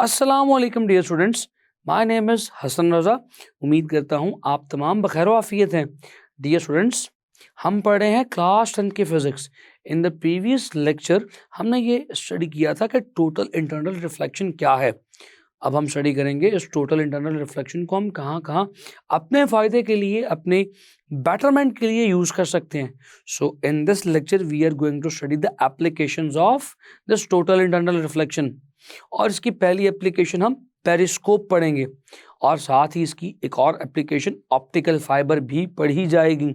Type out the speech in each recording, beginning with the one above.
अस्सलाम वालेकुम dear students, my name is Hasan Raza. उम्मीद करता हूँ आप तमाम बखैर आफियत हैं। डियर स्टूडेंट्स, हम पढ़ रहे हैं क्लास 10 की physics. In the previous lecture हमने ये स्टडी किया था कि टोटल इंटरनल रिफ्लेक्शन क्या है। अब हम स्टडी करेंगे इस टोटल इंटरनल रिफ्लेक्शन को हम कहाँ कहाँ अपने फ़ायदे के लिए, अपने बेटरमेंट के लिए यूज़ कर सकते हैं। So in this lecture we are going to study the applications of this total internal reflection. और इसकी पहली एप्लीकेशन हम पेरिस्कोप पढ़ेंगे और साथ ही इसकी एक और एप्लीकेशन ऑप्टिकल फाइबर भी पढ़ी जाएगी।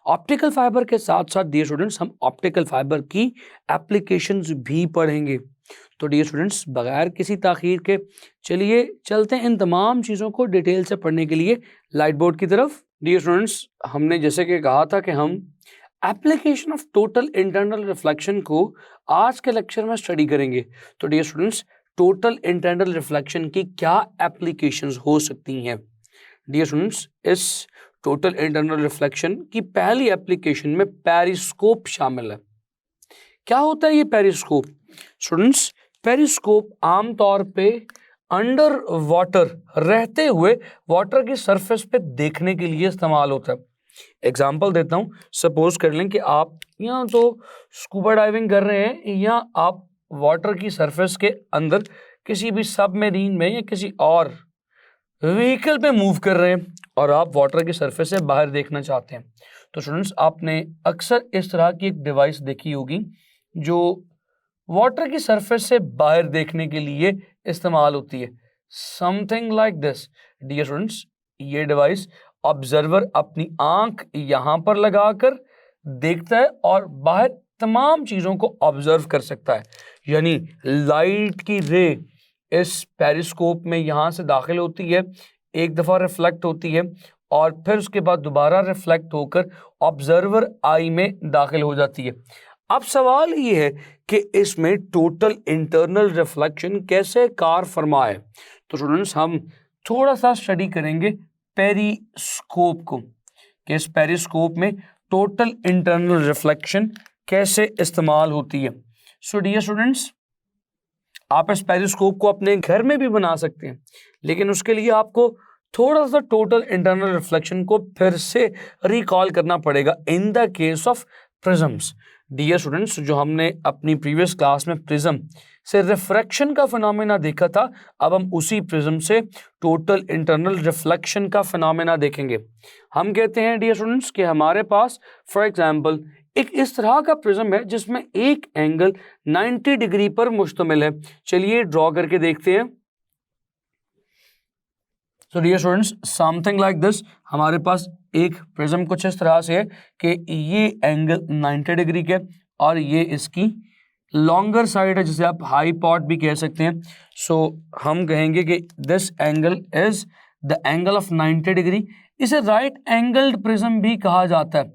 ऑप्टिकल फाइबर के साथ साथ डियर स्टूडेंट्स हम ऑप्टिकल फाइबर की एप्लीकेशंस भी पढ़ेंगे। तो डियर स्टूडेंट्स, बगैर किसी ताखीर के चलिए चलते हैं इन तमाम चीज़ों को डिटेल से पढ़ने के लिए लाइट बोर्ड की तरफ। डियर स्टूडेंट्स, हमने जैसे कि कहा था कि हम application of total internal reflection को आज के लेक्चर में स्टडी करेंगे। तो dear students, total internal reflection की क्या एप्लीकेशंस हो सकती हैं? डियर स्टूडेंट्स, इस टोटल इंटरनल रिफ्लेक्शन की पहली एप्लीकेशन में पेरिस्कोप शामिल है। क्या होता है ये पेरिस्कोप? स्टूडेंट्स, पेरिस्कोप आमतौर पे अंडर वाटर रहते हुए वाटर की सरफेस पे देखने के लिए इस्तेमाल होता है। एग्जाम्पल देता हूँ, सपोज कर लें कि आप यहाँ तो स्कूबा डाइविंग कर रहे हैं या आप वाटर की सरफेस के अंदर किसी भी सबमरीन में या किसी और व्हीकल पे मूव कर रहे हैं और आप वाटर की सरफेस से बाहर देखना चाहते हैं। तो स्टूडेंट्स, आपने अक्सर इस तरह की एक डिवाइस देखी होगी जो वाटर की सरफेस से बाहर देखने के लिए इस्तेमाल होती है। Something like this. Dear students, ये डिवाइस ऑब्जर्वर अपनी आंख यहाँ पर लगाकर देखता है और बाहर तमाम चीज़ों को ऑब्जर्व कर सकता है। यानी लाइट की रे इस पेरिस्कोप में यहाँ से दाखिल होती है, एक दफ़ा रिफ्लेक्ट होती है और फिर उसके बाद दोबारा रिफ्लेक्ट होकर ऑब्जर्वर आई में दाखिल हो जाती है। अब सवाल ये है कि इसमें टोटल इंटरनल रिफ्लेक्शन कैसे कार फरमा है। तो स्टूडेंट्स, हम थोड़ा सा स्टडी करेंगे पेरिस्कोप को कि इस पेरिस्कोप में टोटल इंटरनल रिफ्लेक्शन कैसे इस्तेमाल होती है। सो डियर स्टूडेंट्स, आप इस पेरिस्कोप को अपने घर में भी बना सकते हैं, लेकिन उसके लिए आपको थोड़ा सा टोटल इंटरनल रिफ्लेक्शन को फिर से रिकॉल करना पड़ेगा in the case of prisms. Dear students, जो हमने अपनी प्रीवियस क्लास में प्रिज्म से रिफ्रैक्शन का फिनोमेना देखा था, अब हम उसी प्रिज्म से टोटल इंटरनल रिफ्लेक्शन का फिनोमेना देखेंगे। हम कहते हैं डियर स्टूडेंट्स कि हमारे पास फॉर एग्जांपल एक इस तरह का प्रिज्म है जिसमें एक एंगल 90 डिग्री पर मुश्तमिल है। चलिए ड्रॉ करके देखते हैं। तो dear students, something like this, हमारे पास एक प्रिज्म कुछ इस तरह से है कि ये एंगल 90 डिग्री के और ये इसकी लॉन्गर साइड है, जिसे आप हाईपॉट भी कह सकते हैं। सो हम कहेंगे कि this angle is the angle of 90 degree. इसे राइट एंगल्ड प्रिज्म भी कहा जाता है।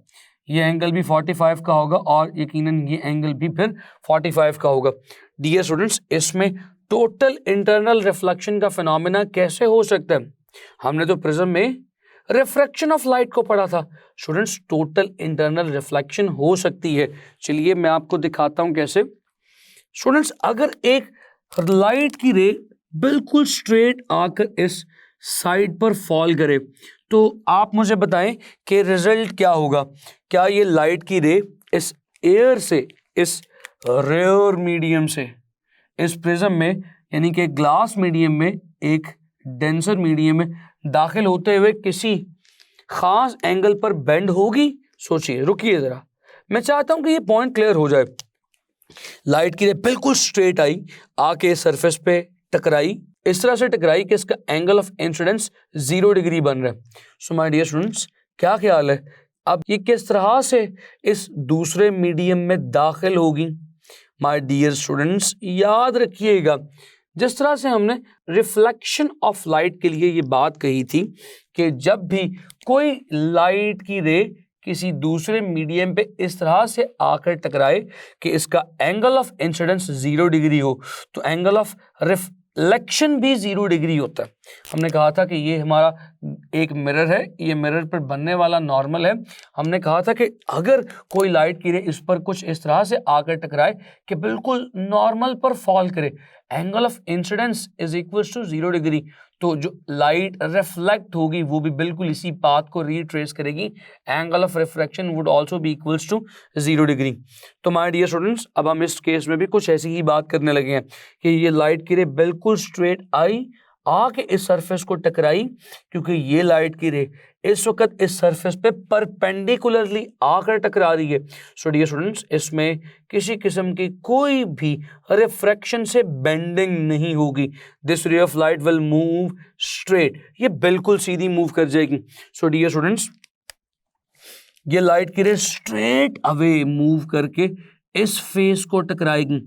ये एंगल भी 45 का होगा और यकीनन ये एंगल भी फिर 45 का होगा। डियर स्टूडेंट्स, इसमें टोटल इंटरनल रिफ्लेक्शन का फिनोमेना कैसे हो सकता है? हमने तो प्रिज्म में रिफ्रैक्शन ऑफ लाइट को पढ़ा था। स्टूडेंट्स, टोटल इंटरनल रिफ्लेक्शन हो सकती है। चलिए मैं आपको दिखाता हूं कैसे। स्टूडेंट्स, अगर एक लाइट की रे बिल्कुल स्ट्रेट आकर इस साइड पर फॉल करे तो आप मुझे बताएं कि रिजल्ट क्या होगा। क्या ये लाइट की रे इस एयर से, इस रेयर मीडियम से इस प्रिज्म में, यानी कि ग्लास मीडियम में, एक डेंसर मीडियम में दाखिल होते हुए किसी खास एंगल पर बेंड होगी? सोचिए, रुकिए जरा, मैं चाहता हूं कि ये पॉइंट क्लियर हो जाए। लाइट की रे बिल्कुल स्ट्रेट आई, आके सरफेस पे टकराई, इस तरह से टकराई कि इसका एंगल ऑफ इंसिडेंस 0 डिग्री बन रहा है। सो माय डियर स्टूडेंट्स, क्या ख्याल है अब ये किस तरह से इस दूसरे मीडियम में दाखिल होगी? माय डियर स्टूडेंट्स, याद रखिएगा, जिस तरह से हमने रिफ्लेक्शन ऑफ लाइट के लिए ये बात कही थी कि जब भी कोई लाइट की रे किसी दूसरे मीडियम पे इस तरह से आकर टकराए कि इसका एंगल ऑफ इंसिडेंस 0 डिग्री हो, तो एंगल ऑफ रिफ्लेक्शन भी 0 डिग्री होता है। हमने कहा था कि ये हमारा एक मिरर है, ये मिरर पर बनने वाला नॉर्मल है। हमने कहा था कि अगर कोई लाइट की रे इस पर कुछ इस तरह से आकर टकराए कि बिल्कुल नॉर्मल पर फॉल करे, angle of incidence is equal to 0 degree, तो जो लाइट रिफ्लेक्ट होगी वो भी बिल्कुल इसी पाथ को रिट्रेस करेगी। Angle of refraction would also be equals to 0 degree. तो माय डियर स्टूडेंट्स, अब हम इस केस में भी कुछ ऐसी ही बात करने लगे हैं कि ये लाइट की रे बिल्कुल स्ट्रेट आई, आके इस सरफेस को टकराई, क्योंकि ये लाइट की रे इस वक्त इस सरफेस पे परपेंडिकुलरली आकर टकरा रही है। सो डियर स्टूडेंट्स, इसमें किसी किस्म की कोई भी रिफ्रैक्शन से बेंडिंग नहीं होगी। This ray of light will move straight, ये बिल्कुल सीधी मूव कर जाएगी। सो डियर स्टूडेंट्स, ये लाइट की रे स्ट्रेट अवे मूव करके इस फेस को टकराएगी,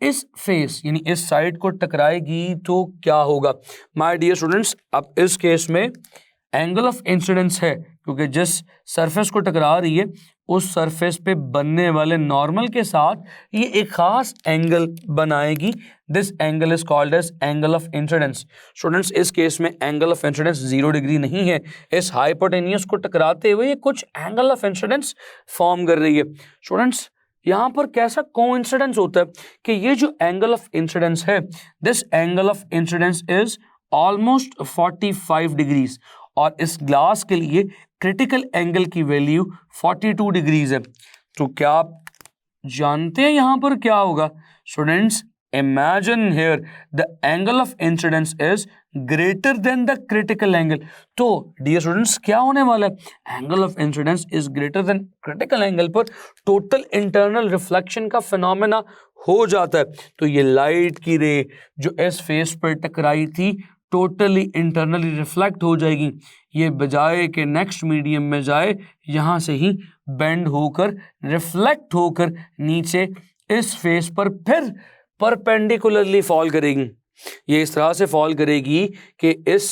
इस फेस यानी इस साइड को टकराएगी, तो क्या होगा माय डियर स्टूडेंट्स? अब इस केस में एंगल ऑफ इंसिडेंस है, क्योंकि जिस सरफेस को टकरा रही है उस सरफेस पे बनने वाले नॉर्मल के साथ ये एक खास एंगल बनाएगी। This angle is called as angle of incidence. Students, इस केस में एंगल ऑफ इंसिडेंस 0 डिग्री नहीं है। इस हाइपोटेन्यूस को टकराते हुए ये कुछ एंगल ऑफ इंसिडेंस फॉर्म कर रही है। स्टूडेंट्स, यहाँ पर कैसा कोइंसिडेंस होता है कि ये जो एंगल ऑफ इंसिडेंस है, this angle of incidence is almost 45 degrees, और इस ग्लास के लिए क्रिटिकल एंगल की वैल्यू 42 डिग्रीज है। तो क्या आप जानते हैं यहाँ पर क्या होगा? Students, imagine here the angle of incidence is greater than the critical angle. तो डियर स्टूडेंट्स, क्या होने वाला है? Angle of incidence is greater than critical angle पर टोटल इंटरनल रिफ्लेक्शन का फिनोमेना हो जाता है। तो ये लाइट की रे जो इस फेस पर टकराई थी टोटली इंटरनली रिफ्लेक्ट हो जाएगी। ये बजाय के नेक्स्ट मीडियम में जाए, यहाँ से ही बेंड होकर रिफ्लेक्ट होकर नीचे इस फेस पर फिर परपेंडिकुलरली फॉल करेगी। ये इस तरह से फॉल करेगी कि इस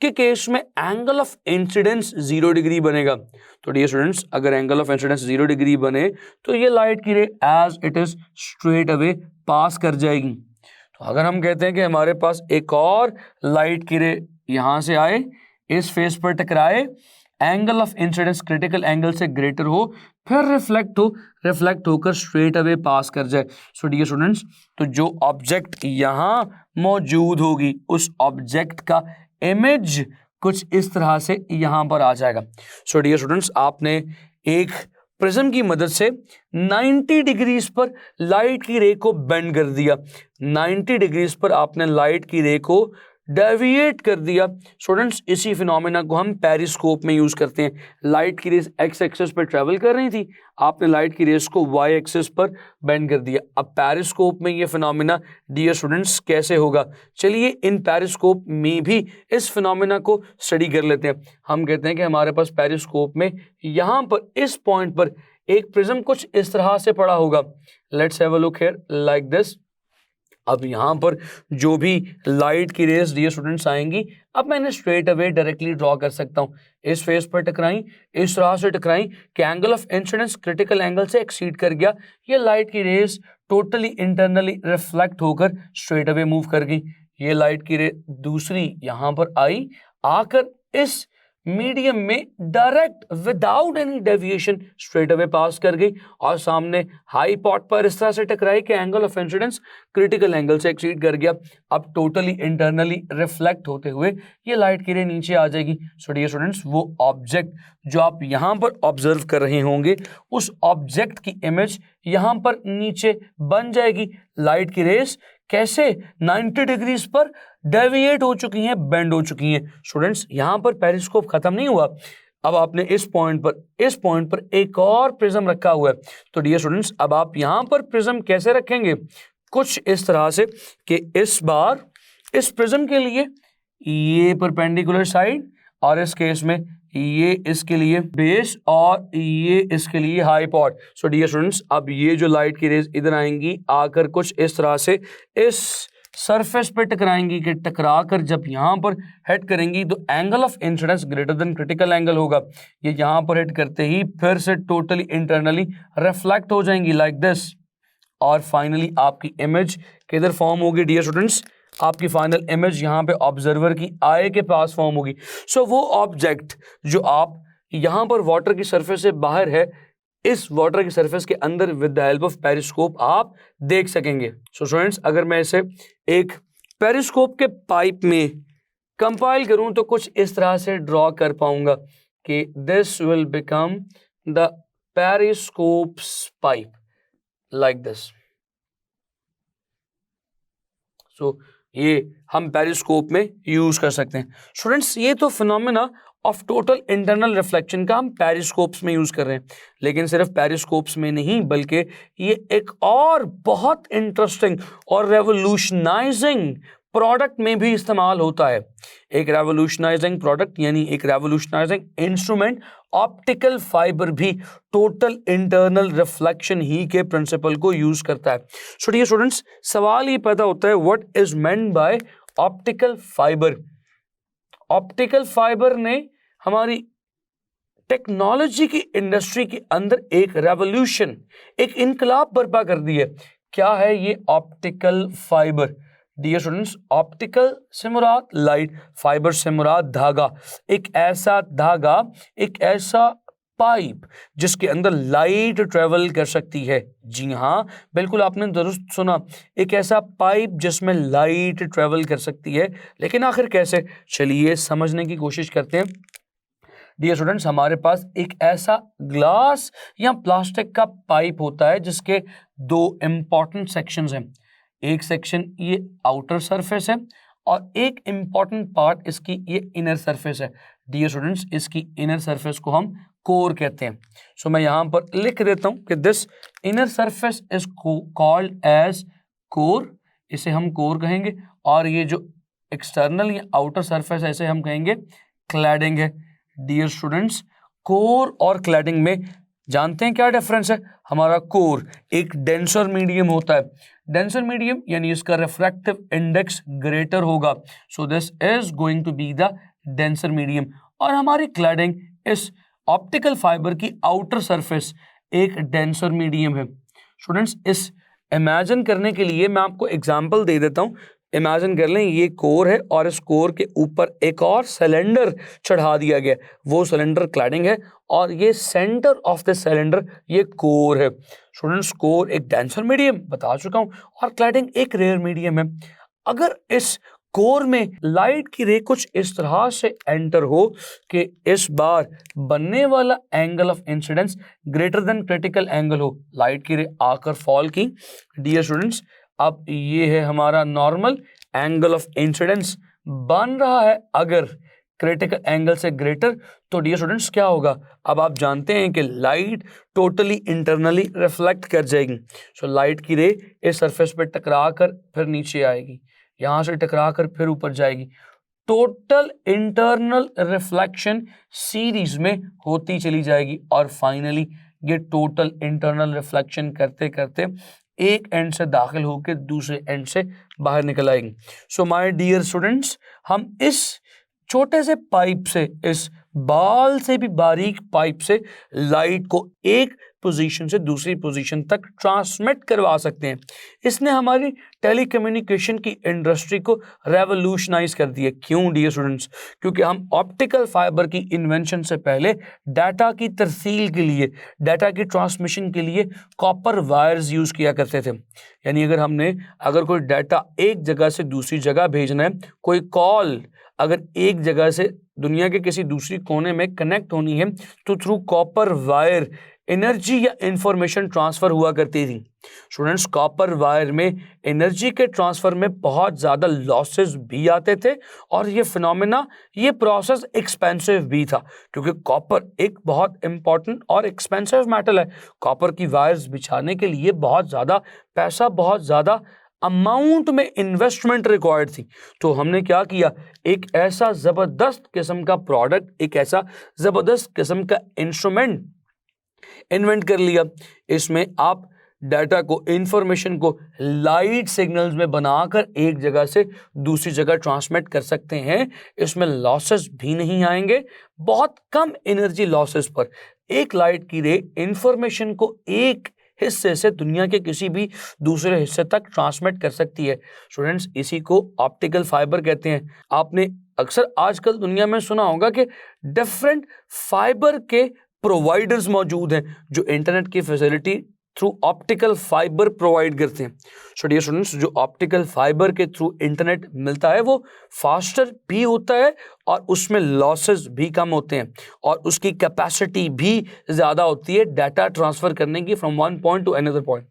के केस में एंगल ऑफ इंसिडेंस 0 डिग्री बनेगा। तो डियर स्टूडेंट्स, अगर एंगल ऑफ इंसिडेंस 0 डिग्री बने तो ये लाइट की ray as it is straight away pass कर जाएगी। तो अगर हम कहते हैं कि हमारे पास एक और लाइट की रे यहाँ से आए, इस फेस पर टकराए, angle of incidence critical angle से ग्रेटर हो, फिर रिफ्लेक्ट होकर स्ट्रेट अवे पास कर जाए। सो डियर स्टूडेंट्स, तो जो ऑब्जेक्ट यहाँ मौजूद होगी उस ऑब्जेक्ट का इमेज कुछ इस तरह से यहाँ पर आ जाएगा। सो डियर स्टूडेंट्स, आपने एक प्रिज्म की मदद से 90 डिग्रीज पर लाइट की रे को बेंड कर दिया, 90 डिग्रीज पर आपने लाइट की रे को डेविएट कर दिया। स्टूडेंट्स, इसी फिनोमेना को हम पेरिस्कोप में यूज करते हैं। लाइट की रेस एक्स एक्सिस पर ट्रेवल कर रही थी, आपने लाइट की रेस को वाई एक्सिस पर बेंड कर दिया। अब पेरिस्कोप में ये फिनोमेना डियर स्टूडेंट्स कैसे होगा? चलिए इन पेरिस्कोप में भी इस फिनोमेना को स्टडी कर लेते हैं। हम कहते हैं कि हमारे पास पेरिस्कोप में यहाँ पर इस पॉइंट पर एक प्रिज्म कुछ इस तरह से पड़ा होगा। Let's have a look here like this. अब यहाँ पर जो भी लाइट की रेस डियर स्टूडेंट्स आएंगी, अब मैंने स्ट्रेट अवे डायरेक्टली ड्रॉ कर सकता हूँ। इस फेस पर टकराई, इस तरह से टकराई कि angle of incidence critical angle से एक्सीड कर गया। ये लाइट की रेस टोटली इंटरनली रिफ्लेक्ट होकर स्ट्रेट अवे मूव कर गई। ये लाइट की रे दूसरी यहाँ पर आई, आकर इस मीडियम में direct without any deviation straight away pass कर गई और सामने हाई पॉट पर इस तरह से टकराई कि angle of incidence critical angle से एक्सीड कर गया। अब टोटली इंटरनली रिफ्लेक्ट होते हुए ये लाइट की रे नीचे आ जाएगी। सो डियर स्टूडेंट्स, वो ऑब्जेक्ट जो आप यहाँ पर ऑब्जर्व कर रहे होंगे उस ऑब्जेक्ट की इमेज यहाँ पर नीचे बन जाएगी। लाइट की रेस कैसे 90 डिग्रीज पर डेविएट हो चुकी हैं, बेंड हो चुकी हैं। स्टूडेंट्स, यहाँ पर पेरिस्कोप खत्म नहीं हुआ। अब आपने इस पॉइंट पर एक और प्रिज्म रखा हुआ है। तो डियर स्टूडेंट्स, अब आप यहाँ पर प्रिज्म कैसे रखेंगे? कुछ इस तरह से कि इस बार इस प्रिज्म के लिए ये परपेंडिकुलर साइड और इस केस में ये इसके लिए बेस और ये इसके लिए हाई पॉट। सो डियर स्टूडेंट्स, अब ये जो लाइट की रेज इधर आएंगी, आकर कुछ इस तरह से इस सरफेस पे टकराएंगी कि टकरा कर जब यहाँ पर हिट करेंगी तो angle of incidence greater than critical angle होगा। ये यहाँ पर हिट करते ही फिर से टोटली इंटरनली रिफ्लेक्ट हो जाएंगी लाइक दिस, और फाइनली आपकी इमेज किधर फॉर्म होगी डियर स्टूडेंट्स? आपकी फाइनल इमेज यहाँ पे ऑब्जर्वर की आई के पास फॉर्म होगी। सो वो ऑब्जेक्ट जो आप यहाँ पर वाटर की सरफेस से बाहर है, इस वाटर की सरफेस के अंदर with the help of periscope आप देख सकेंगे। सो स्टूडेंट्स, अगर मैं इसे एक पेरिस्कोप के पाइप में कंपाइल करूं तो कुछ इस तरह से ड्रॉ कर पाऊंगा कि this will become the periscope's pipe like this. So ये हम पेरिस्कोप में यूज कर सकते हैं। स्टूडेंट्स, ये तो phenomena of total internal reflection का हम पेरिस्कोप्स में यूज कर रहे हैं, लेकिन सिर्फ पेरिस्कोप्स में नहीं बल्कि ये एक और बहुत इंटरेस्टिंग और रेवोल्यूशनाइजिंग प्रोडक्ट में भी इस्तेमाल होता है। एक रेवोल्यूशनाइजिंग प्रोडक्ट यानी एक रेवोल्यूशनाइजिंग इंस्ट्रूमेंट, ऑप्टिकल फाइबर भी टोटल इंटरनल रिफ्लेक्शन ही के प्रिंसिपल को यूज करता है। सो डियर स्टूडेंट्स, सवाल ये पैदा होता है what is meant by optical fibre. Optical fibre ने हमारी टेक्नोलॉजी की इंडस्ट्री के अंदर एक रेवोल्यूशन, एक इनकलाब बर्पा कर दी है। क्या है ये optical fibre? Dear students, optical से मुराद लाइट, फाइबर से मुराद धागा। एक ऐसा धागा, एक ऐसा पाइप जिसके अंदर लाइट ट्रेवल कर सकती है। जी हाँ, बिल्कुल आपने दुरुस्त सुना, एक ऐसा पाइप जिसमें लाइट ट्रेवल कर सकती है। लेकिन आखिर कैसे, चलिए समझने की कोशिश करते हैं। डियर स्टूडेंट्स, हमारे पास एक ऐसा ग्लास या प्लास्टिक का पाइप होता है जिसके दो इंपॉर्टेंट सेक्शंस हैं। एक सेक्शन ये आउटर सरफेस है और एक इंपॉर्टेंट पार्ट इसकी ये इनर सरफेस है। डियर स्टूडेंट्स, इसकी इनर सरफेस को हम कोर कहते हैं। सो मैं यहाँ पर लिख देता हूँ कि this inner surface is called as core, इसे हम कोर कहेंगे। और ये जो एक्सटर्नल या आउटर सरफेस है इसे हम कहेंगे क्लैडिंग है। डियर स्टूडेंट्स, कोर और क्लैडिंग में जानते हैं क्या डिफरेंस है? हमारा कोर एक डेंसर मीडियम होता है। डेंसर मीडियम यानी इसका रिफ्रैक्टिव इंडेक्स ग्रेटर होगा। So this is going to be the denser medium. और हमारी क्लैडिंग, इस ऑप्टिकल फाइबर की आउटर सरफेस एक डेंसर मीडियम है। स्टूडेंट्स, इस इमेजिन करने के लिए मैं आपको एग्जांपल दे देता हूं। इमेजिन कर लें ये कोर है और इस कोर के ऊपर एक और सिलेंडर चढ़ा दिया गया, वो सिलेंडर क्लैडिंग है और ये सेंटर ऑफ द सिलेंडर ये कोर है। स्टूडेंट्स, कोर एक डेंसर मीडियम बता चुका हूं और क्लैडिंग एक रेयर मीडियम है। अगर इस कोर में लाइट की रे कुछ इस तरह से एंटर हो कि इस बार बनने वाला angle of incidence greater than critical angle हो, लाइट की रे आकर फॉल की। डियर स्टूडेंट्स, अब ये है हमारा नॉर्मल एंगल ऑफ इंसिडेंस बन रहा है अगर क्रिटिकल एंगल से ग्रेटर, तो डियर स्टूडेंट्स क्या होगा? अब आप जानते हैं कि लाइट टोटली इंटरनली रिफ्लेक्ट कर जाएगी। सो लाइट की रे इस सरफेस पे टकरा कर फिर नीचे आएगी, यहां से टकरा कर फिर ऊपर जाएगी। टोटल इंटरनल रिफ्लेक्शन सीरीज में होती चली जाएगी और फाइनली ये टोटल इंटरनल रिफ्लेक्शन करते करते एक एंड से दाखिल होकर दूसरे एंड से बाहर निकल आएगी। सो माय डियर स्टूडेंट्स, हम इस छोटे से पाइप से, इस बाल से भी बारीक पाइप से लाइट को एक पोजीशन से दूसरी पोजीशन तक ट्रांसमिट करवा सकते हैं। इसने हमारी टेलीकम्युनिकेशन की इंडस्ट्री को रेवोल्यूशनाइज कर दिया। क्यों डियर स्टूडेंट्स? क्योंकि हम ऑप्टिकल फाइबर की इन्वेंशन से पहले डाटा की तरसील के लिए, डाटा की ट्रांसमिशन के लिए कॉपर वायर्स यूज किया करते थे। यानी अगर कोई डाटा एक जगह से दूसरी जगह भेजना है, कोई कॉल अगर एक जगह से दुनिया के किसी दूसरी कोने में कनेक्ट होनी है, तो थ्रू कॉपर वायर एनर्जी या इंफॉर्मेशन ट्रांसफर हुआ करती थी। स्टूडेंट्स, कॉपर वायर में एनर्जी के ट्रांसफर में बहुत ज़्यादा लॉसेस भी आते थे और ये फिनोमेना, ये प्रोसेस एक्सपेंसिव भी था, क्योंकि कॉपर एक बहुत इंपॉर्टेंट और एक्सपेंसिव मेटल है। कॉपर की वायर्स बिछाने के लिए बहुत ज़्यादा पैसा, बहुत ज़्यादा अमाउंट में इन्वेस्टमेंट रिक्वायर्ड थी। तो हमने क्या किया, एक ऐसा ज़बरदस्त किस्म का प्रोडक्ट, एक ऐसा ज़बरदस्त किस्म का इंस्ट्रूमेंट इन्वेंट कर लिया। इसमें आप डाटा को, इंफॉर्मेशन को लाइट सिग्नल्स में बनाकर एक जगह से दूसरी जगह ट्रांसमिट कर सकते हैं। इसमें लॉसेस भी नहीं आएंगे, बहुत कम एनर्जी लॉसेस पर एक लाइट की रे इंफॉर्मेशन को एक हिस्से से दुनिया के किसी भी दूसरे हिस्से तक ट्रांसमिट कर सकती है। स्टूडेंट्स, इसी को ऑप्टिकल फाइबर कहते हैं। आपने अक्सर आजकल दुनिया में सुना होगा कि डिफरेंट फाइबर के प्रोवाइडर्स मौजूद हैं जो इंटरनेट की facility through optical fibre provide करते हैं। सो डियर स्टूडेंट्स, जो ऑप्टिकल फाइबर के थ्रू इंटरनेट मिलता है वो फास्टर भी होता है और उसमें लॉसेस भी कम होते हैं और उसकी कैपेसिटी भी ज़्यादा होती है डाटा ट्रांसफ़र करने की from one point to another point.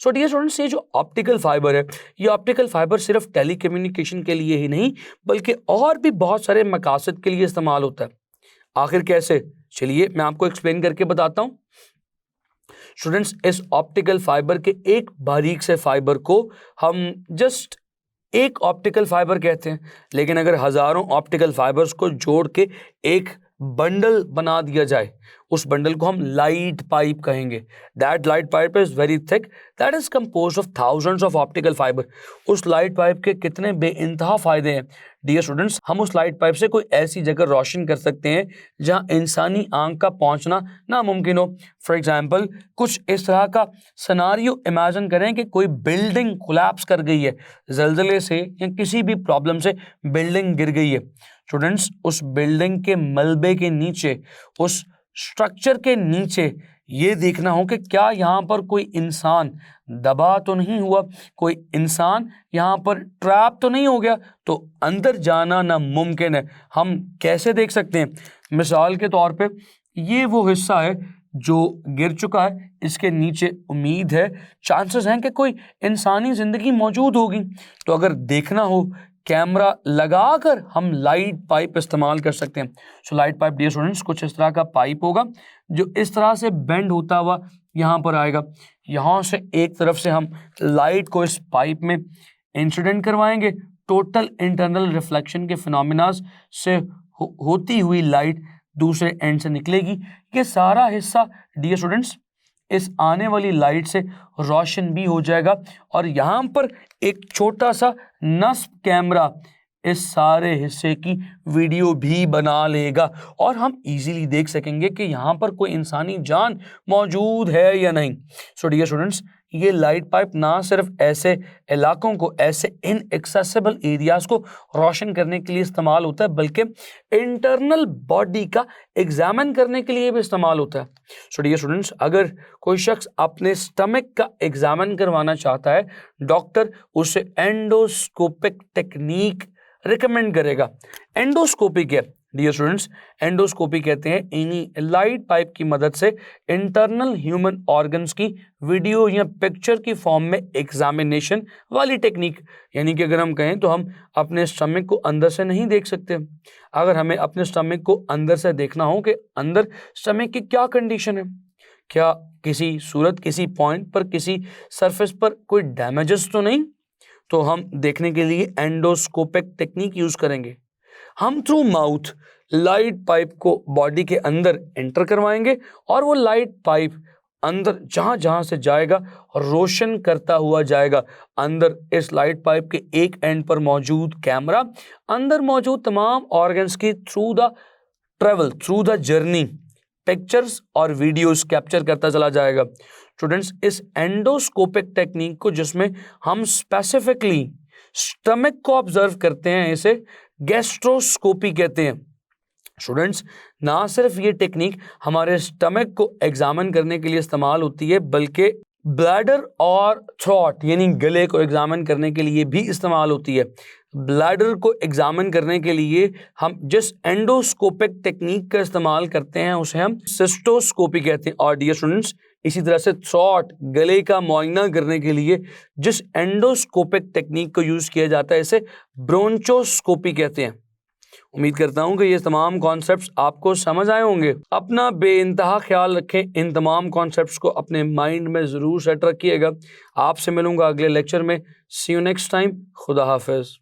So dear students, ये जो ऑप्टिकल फाइबर है, ये ऑप्टिकल फाइबर सिर्फ टेलीकम्युनिकेशन के लिए ही नहीं बल्कि और भी बहुत सारे मकासद के लिए इस्तेमाल होता है। आखिर कैसे? चलिए मैं आपको एक्सप्लेन करके बताता हूँ। स्टूडेंट्स, इस ऑप्टिकल फाइबर के एक बारीक से फाइबर को हम जस्ट एक ऑप्टिकल फाइबर कहते हैं, लेकिन अगर हजारों ऑप्टिकल फाइबर्स को जोड़ के एक बंडल बना दिया जाए, उस बंडल को हम लाइट पाइप कहेंगे। That light pipe is very thick, that is composed of thousands of optical fibre. उस लाइट पाइप के कितने बेइंतहा फायदे हैं डियर स्टूडेंट्स। हम उस लाइट पाइप से कोई ऐसी जगह रोशन कर सकते हैं जहां इंसानी आंख का पहुंचना नामुमकिन हो। फॉर एग्जाम्पल, कुछ इस तरह का सिनारियो इमेजिन करें कि कोई बिल्डिंग कोलैप्स कर गई है, जल्जले से या किसी भी प्रॉब्लम से बिल्डिंग गिर गई है। स्टूडेंट्स, उस बिल्डिंग के मलबे के नीचे, उस स्ट्रक्चर के नीचे ये देखना हो कि क्या यहाँ पर कोई इंसान दबा तो नहीं हुआ, कोई इंसान यहाँ पर ट्रैप तो नहीं हो गया, तो अंदर जाना नामुमकिन है। हम कैसे देख सकते हैं? मिसाल के तौर पे ये वो हिस्सा है जो गिर चुका है, इसके नीचे उम्मीद है, चांसेस हैं कि कोई इंसानी ज़िंदगी मौजूद होगी। तो अगर देखना हो, कैमरा लगाकर हम लाइट पाइप इस्तेमाल कर सकते हैं। So light pipe dear students कुछ इस तरह का पाइप होगा जो इस तरह से बेंड होता हुआ यहाँ पर आएगा। यहाँ से एक तरफ से हम लाइट को इस पाइप में इंसिडेंट करवाएंगे, टोटल इंटरनल रिफ्लेक्शन के फिनोमिनाज से होती हुई लाइट दूसरे एंड से निकलेगी। ये सारा हिस्सा डियर स्टूडेंट्स इस आने वाली लाइट से रोशन भी हो जाएगा और यहाँ पर एक छोटा सा नस्ब कैमरा इस सारे हिस्से की वीडियो भी बना लेगा और हम इजीली देख सकेंगे कि यहाँ पर कोई इंसानी जान मौजूद है या नहीं। सो डियर स्टूडेंट्स, ये लाइट पाइप ना सिर्फ ऐसे इलाकों को, ऐसे इनएक्सेसिबल एरियाज को रोशन करने के लिए इस्तेमाल होता है बल्कि इंटरनल बॉडी का एग्जामिन करने के लिए भी इस्तेमाल होता है। सो डियर स्टूडेंट्स, अगर कोई शख्स अपने स्टमक का एग्जामिन करवाना चाहता है, डॉक्टर उसे एंडोस्कोपिक टेक्निक रिकमेंड करेगा। एंडोस्कोपी क्या है डियर स्टूडेंट्स? एंडोस्कोपी कहते हैं इन्हीं लाइट पाइप की मदद से इंटरनल ह्यूमन ऑर्गन्स की वीडियो या पिक्चर की फॉर्म में एग्जामिनेशन वाली टेक्निक। यानी कि अगर हम कहें तो हम अपने स्टमक को अंदर से नहीं देख सकते। अगर हमें अपने स्टमक को अंदर से देखना हो कि अंदर स्टमक की क्या कंडीशन है, क्या किसी सूरत, किसी पॉइंट पर, किसी सरफेस पर कोई डैमेजेस तो नहीं, तो हम देखने के लिए एंडोस्कोपिक टेक्निक यूज करेंगे। हम थ्रू माउथ लाइट पाइप को बॉडी के अंदर एंटर करवाएंगे और वो लाइट पाइप अंदर जहां जहां से जाएगा रोशन करता हुआ जाएगा। अंदर इस लाइट पाइप के एक एंड पर मौजूद कैमरा अंदर मौजूद तमाम ऑर्गन्स की थ्रू द जर्नी पिक्चर्स और वीडियोस कैप्चर करता चला जाएगा। स्टूडेंट्स, इस एंडोस्कोपिक टेक्निक को, जिसमें हम स्पेसिफिकली स्टमक को ऑब्जर्व करते हैं, इसे गैस्ट्रोस्कोपी कहते हैं। स्टूडेंट्स, ना सिर्फ ये टेक्निक हमारे स्टमक को एग्जामिन करने के लिए इस्तेमाल होती है बल्कि ब्लैडर और थ्रोट यानी गले को एग्जामिन करने के लिए भी इस्तेमाल होती है। ब्लैडर को एग्जामिन करने के लिए हम जिस एंडोस्कोपिक टेक्निक का इस्तेमाल करते हैं उसे हम सिस्टोस्कोपी कहते हैं। और डियर स्टूडेंट्स, इसी तरह से थ्रोट, गले का मुआयना करने के लिए जिस एंडोस्कोपिक टेक्निक को यूज किया जाता है इसे ब्रोंचोस्कोपी कहते हैं। उम्मीद करता हूं कि ये तमाम कॉन्सेप्ट्स आपको समझ आए होंगे। अपना बेइंतहा ख्याल रखें, इन तमाम कॉन्सेप्ट्स को अपने माइंड में ज़रूर सेट रखिएगा। आपसे मिलूंगा अगले लेक्चर में। सी यू नेक्स्ट टाइम। खुदा हाफिज़।